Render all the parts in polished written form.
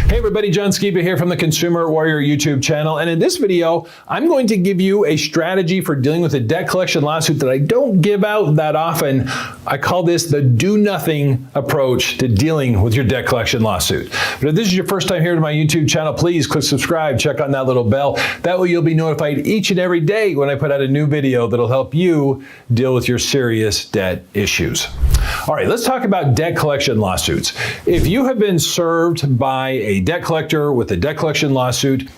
Hey everybody, John Skiba here from the Consumer Warrior YouTube channel. And in this video, I'm going to give you a strategy for dealing with a debt collection lawsuit that I don't give out that often. I call this the do nothing approach to dealing with your debt collection lawsuit. But if this is your first time here to my YouTube channel, please click subscribe, check on that little bell. That way you'll be notified each and every day when I put out a new video that'll help you deal with your serious debt issues. All right, let's talk about debt collection lawsuits. If you have been served by a debt collector with a debt collection lawsuit,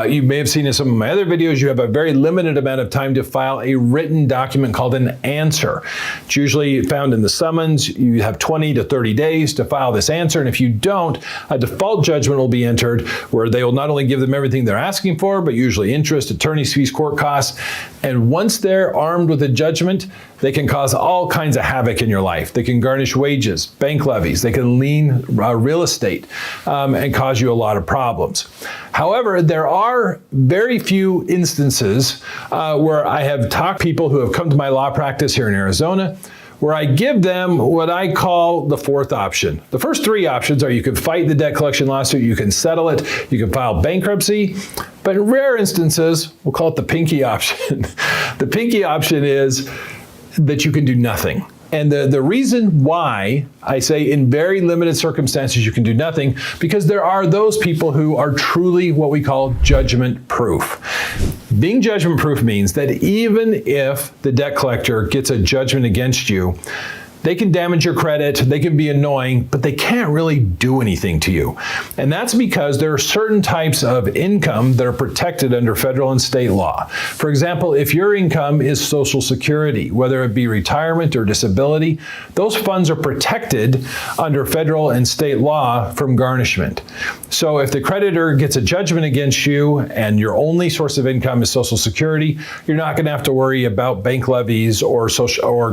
you may have seen in some of my other videos, you have a very limited amount of time to file a written document called an answer. It's usually found in the summons. You have 20 to 30 days to file this answer, and if you don't, a default judgment will be entered where they will not only give them everything they're asking for, but usually interest, attorney's fees, court costs, and once they're armed with a judgment, they can cause all kinds of havoc in your life. They can garnish wages, bank levies, they can lien real estate, and cause you a lot of problems. However, there are very few instances where I have talked to people who have come to my law practice here in Arizona, where I give them what I call the fourth option. The first three options are you can fight the debt collection lawsuit, you can settle it, you can file bankruptcy, but in rare instances, we'll call it the pinky option. The pinky option is that you can do nothing. And the reason why I say in very limited circumstances you can do nothing, because there are those people who are truly what we call judgment proof. Being judgment proof means that even if the debt collector gets a judgment against you, they can damage your credit, they can be annoying, but they can't really do anything to you. And that's because there are certain types of income that are protected under federal and state law. For example, if your income is Social Security, whether it be retirement or disability, those funds are protected under federal and state law from garnishment. So if the creditor gets a judgment against you and your only source of income is Social Security, you're not going to have to worry about bank levies or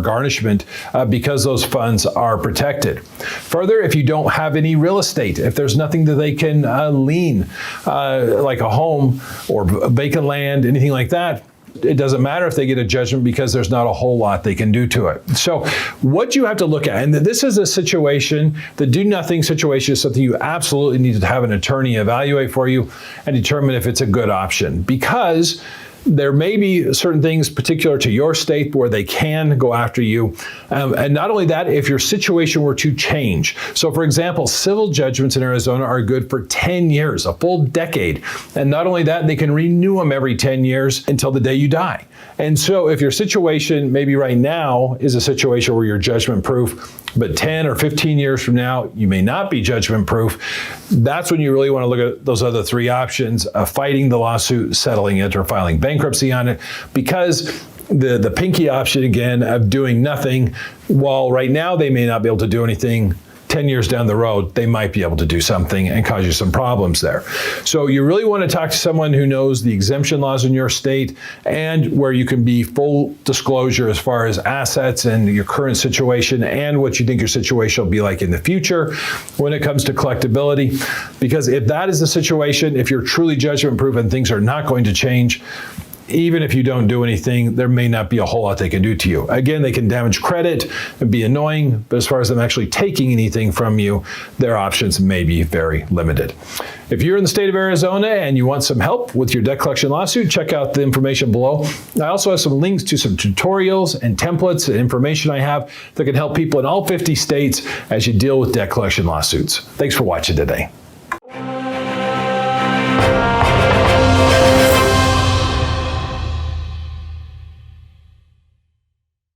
garnishment because those funds are protected. Further, if you don't have any real estate, if there's nothing that they can lien, like a home or vacant land, anything like that, it doesn't matter if they get a judgment because there's not a whole lot they can do to it. So what you have to look at, and this is a situation, the do nothing situation is something you absolutely need to have an attorney evaluate for you and determine if it's a good option, because there may be certain things particular to your state where they can go after you. And not only that, if your situation were to change. So for example, civil judgments in Arizona are good for 10 years, a full decade. And not only that, they can renew them every 10 years until the day you die. And so if your situation maybe right now is a situation where you're judgment proof, but 10 or 15 years from now, you may not be judgment proof, that's when you really want to look at those other three options of fighting the lawsuit, settling it, or filing bankruptcy on it, because the pinky option, again, of doing nothing, while right now they may not be able to do anything, 10 years down the road, they might be able to do something and cause you some problems there. So you really want to talk to someone who knows the exemption laws in your state and where you can be full disclosure as far as assets and your current situation and what you think your situation will be like in the future when it comes to collectability. Because if that is the situation, if you're truly judgment proof and things are not going to change, even if you don't do anything, there may not be a whole lot they can do to you. Again, they can damage credit and be annoying, but as far as them actually taking anything from you, their options may be very limited. If you're in the state of Arizona and you want some help with your debt collection lawsuit, check out the information below. I also have some links to some tutorials and templates and information I have that can help people in all 50 states as you deal with debt collection lawsuits. Thanks for watching today.